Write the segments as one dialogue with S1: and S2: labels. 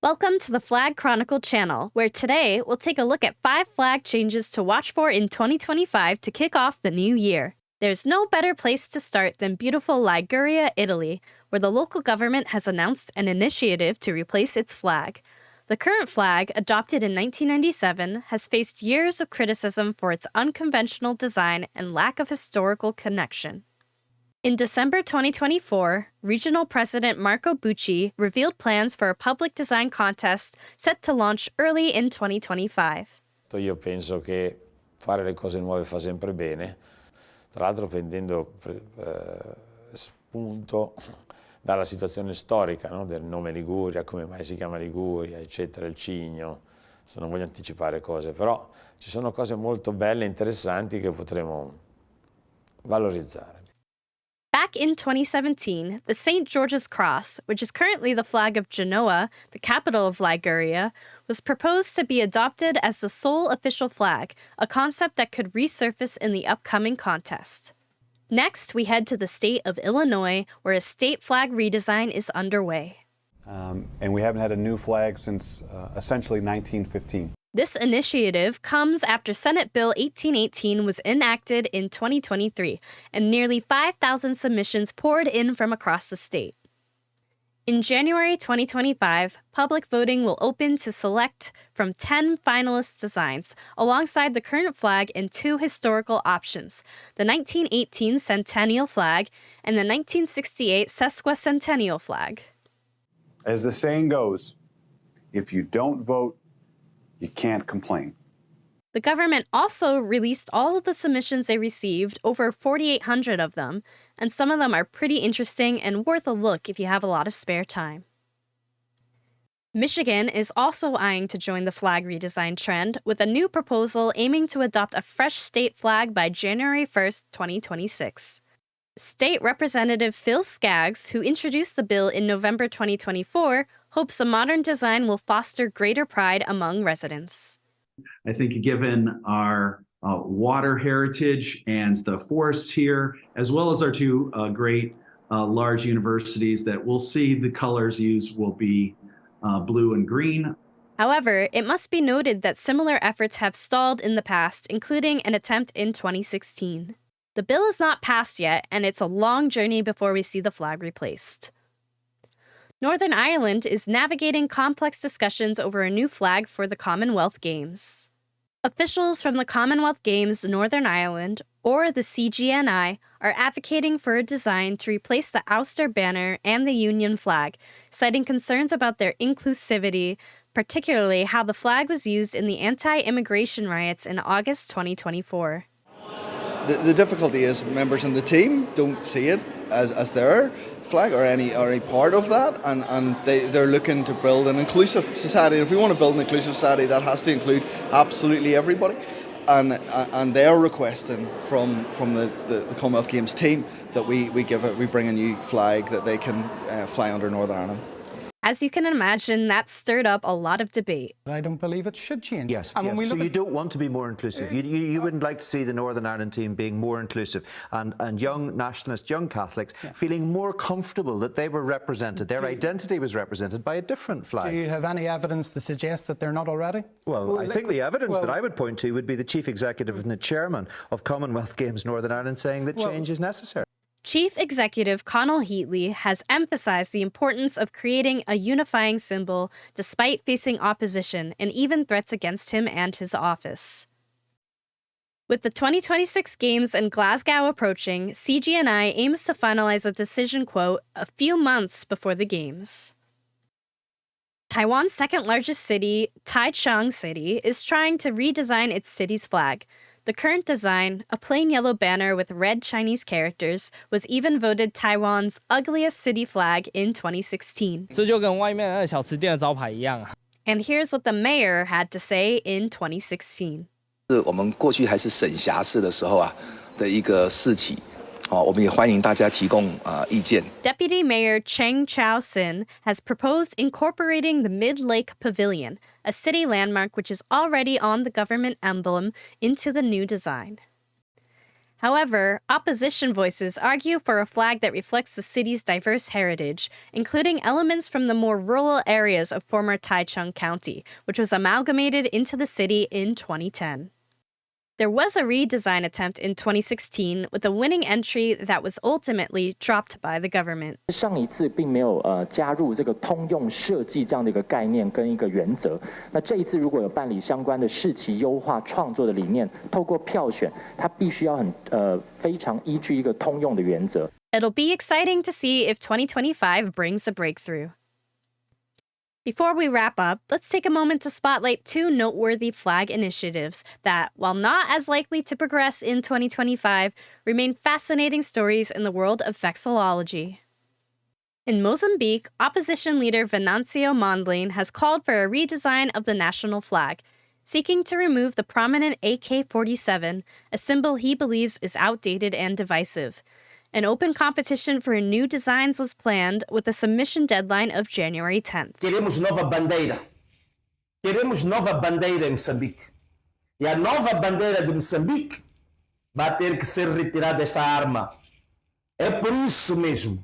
S1: Welcome to the Flag Chronicle channel, where today we'll take a look at 5 flag changes to watch for in 2025 to kick off the new year. There's no better place to start than beautiful Liguria, Italy, where the local government has announced an initiative to replace its flag. The current flag, adopted in 1997, has faced years of criticism for its unconventional design and lack of historical connection. In December 2024, Regional President Marco Bucci revealed plans for a public design contest set to launch early in 2025.
S2: Io penso che fare le cose nuove fa sempre bene, tra l'altro prendendo spunto dalla situazione storica, no? Del nome Liguria, come mai si chiama Liguria, eccetera, il cigno. Se non voglio anticipare cose, però ci sono cose molto belle e interessanti che potremo valorizzare.
S1: Back in 2017, the St. George's Cross, which is currently the flag of Genoa, the capital of Liguria, was proposed to be adopted as the sole official flag, a concept that could resurface in the upcoming contest. Next, we head to the state of Illinois, where a state flag redesign is underway.
S3: And we haven't had a new flag since essentially 1915.
S1: This initiative comes after Senate Bill 1818 was enacted in 2023, and nearly 5,000 submissions poured in from across the state. In January 2025, public voting will open to select from 10 finalist designs, alongside the current flag and 2 historical options, the 1918 Centennial Flag and the 1968 Sesquicentennial Flag.
S3: As the saying goes, if you don't vote, you can't complain.
S1: The government also released all of the submissions they received, over 4,800 of them, and some of them are pretty interesting and worth a look if you have a lot of spare time. Michigan is also eyeing to join the flag redesign trend with a new proposal aiming to adopt a fresh state flag by January 1st, 2026. State Representative Phil Skaggs, who introduced the bill in November 2024, hopes a modern design will foster greater pride among residents.
S4: I think given our water heritage and the forests here, as well as our 2 great large universities, that we'll see the colors used will be blue and green.
S1: However, it must be noted that similar efforts have stalled in the past, including an attempt in 2016. The bill is not passed yet, and it's a long journey before we see the flag replaced. Northern Ireland is navigating complex discussions over a new flag for the Commonwealth Games. Officials from the Commonwealth Games Northern Ireland, or the CGNI, are advocating for a design to replace the Ulster banner and the Union flag, citing concerns about their inclusivity, particularly how the flag was used in the anti-immigration riots in August 2024.
S5: The difficulty is members in the team don't see it as their flag or any part of that, and they're looking to build an inclusive society. If we want to build an inclusive society, that has to include absolutely everybody, and they're requesting from the Commonwealth Games team that we bring a new flag that they can fly under Northern Ireland.
S1: As you can imagine, that stirred up a lot of debate.
S6: I don't believe it should change.
S7: Yes, yes. So you don't want to be more inclusive. You wouldn't like to see the Northern Ireland team being more inclusive and young nationalists, young Catholics, feeling more comfortable that they were represented, their identity was represented by a different flag.
S6: Do you have any evidence to suggest that they're not already?
S7: Well, I think the evidence that I would point to would be the Chief Executive and the Chairman of Commonwealth Games Northern Ireland saying that change is necessary.
S1: Chief Executive Conall Heatley has emphasized the importance of creating a unifying symbol despite facing opposition and even threats against him and his office. With the 2026 Games in Glasgow approaching, CGNI aims to finalize a decision, quote, a few months before the Games. Taiwan's second largest city, Taichung City, is trying to redesign its city's flag. The current design, a plain yellow banner with red Chinese characters, was even voted Taiwan's ugliest city flag in 2016.
S8: 这就跟外面那个小吃店的招牌一样啊。
S1: And here's what the mayor had to say in 2016.
S9: 我们过去还是省辖市的时候的一个市集。我们也欢迎大家提供意见。
S1: Deputy Mayor Cheng Chao-sin has proposed incorporating the Mid-Lake Pavilion, a city landmark which is already on the government emblem, into the new design. However, opposition voices argue for a flag that reflects the city's diverse heritage, including elements from the more rural areas of former Taichung County, which was amalgamated into the city in 2010. There was a redesign attempt in 2016 with a winning entry that was ultimately dropped by the government.
S10: 上一次并没有加入这个通用设计这样的一个概念跟一个原则。那这一次如果有办理相关的市旗优化创作的理念，透过票选，它必须要非常依据一个通用的原则。
S1: It'll be exciting to see if 2025 brings a breakthrough. Before we wrap up, let's take a moment to spotlight two noteworthy flag initiatives that, while not as likely to progress in 2025, remain fascinating stories in the world of vexillology. In Mozambique, opposition leader Venancio Mondlane has called for a redesign of the national flag, seeking to remove the prominent AK-47, a symbol he believes is outdated and divisive. An open competition for new designs was planned with a submission deadline of January 10th.
S11: Queremos nova bandeira. Queremos nova bandeira em Moçambique. E a nova bandeira de Moçambique vai ter que ser retirada desta arma. É por isso mesmo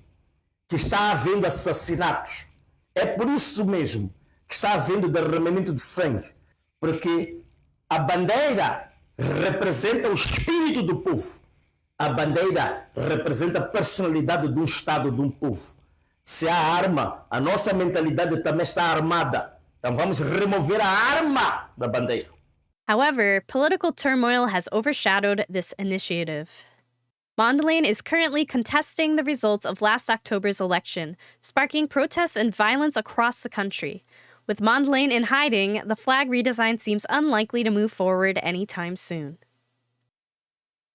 S11: que está havendo assassinatos. É por isso mesmo que está havendo derramamento de sangue. Porque a bandeira representa o espírito do povo. A bandeira representa a personalidade de um Estado, de um povo. Se há arma, a nossa mentalidade também está armada. Então vamos remover a arma da bandeira.
S1: However, political turmoil has overshadowed this initiative. Mondlane is currently contesting the results of last October's election, sparking protests and violence across the country. With Mondlane in hiding, the flag redesign seems unlikely to move forward anytime soon.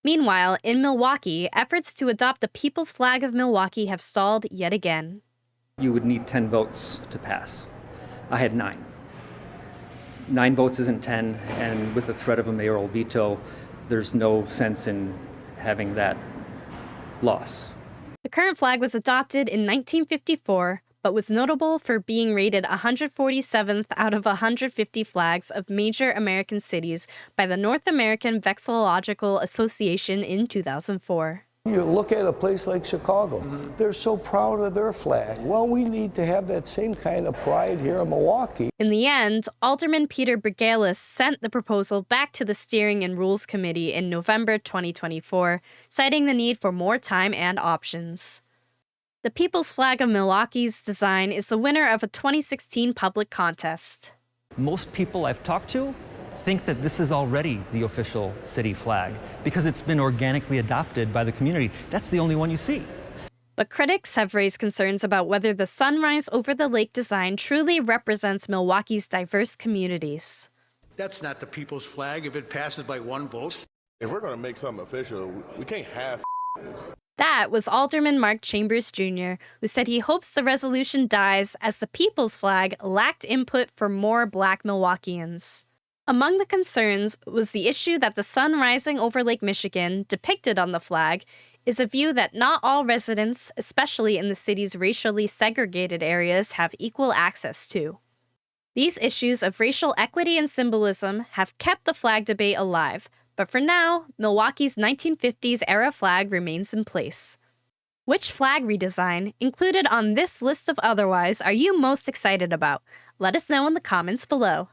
S1: Meanwhile, in Milwaukee, efforts to adopt the People's Flag of Milwaukee have stalled yet again.
S12: You would need 10 votes to pass. I had 9. 9 votes isn't 10, and with the threat of a mayoral veto, there's no sense in having that loss.
S1: The current flag was adopted in 1954, but was notable for being rated 147th out of 150 flags of major American cities by the North American Vexillological Association in 2004.
S13: You look at a place like Chicago, they're so proud of their flag. Well, we need to have that same kind of pride here in Milwaukee.
S1: In the end, Alderman Peter Brigalis sent the proposal back to the Steering and Rules Committee in November 2024, citing the need for more time and options. The People's Flag of Milwaukee's design is the winner of a 2016 public contest.
S14: Most people I've talked to think that this is already the official city flag because it's been organically adopted by the community. That's the only one you see.
S1: But critics have raised concerns about whether the sunrise over the lake design truly represents Milwaukee's diverse communities.
S15: That's not the people's flag if it passes by one vote.
S16: If we're going to make something official, we can't have this.
S1: That was Alderman Mark Chambers Jr., who said he hopes the resolution dies as the People's Flag lacked input for more Black Milwaukeeans. Among the concerns was the issue that the sun rising over Lake Michigan, depicted on the flag, is a view that not all residents, especially in the city's racially segregated areas, have equal access to. These issues of racial equity and symbolism have kept the flag debate alive, but for now, Milwaukee's 1950s-era flag remains in place. Which flag redesign, included on this list of otherwise, are you most excited about? Let us know in the comments below.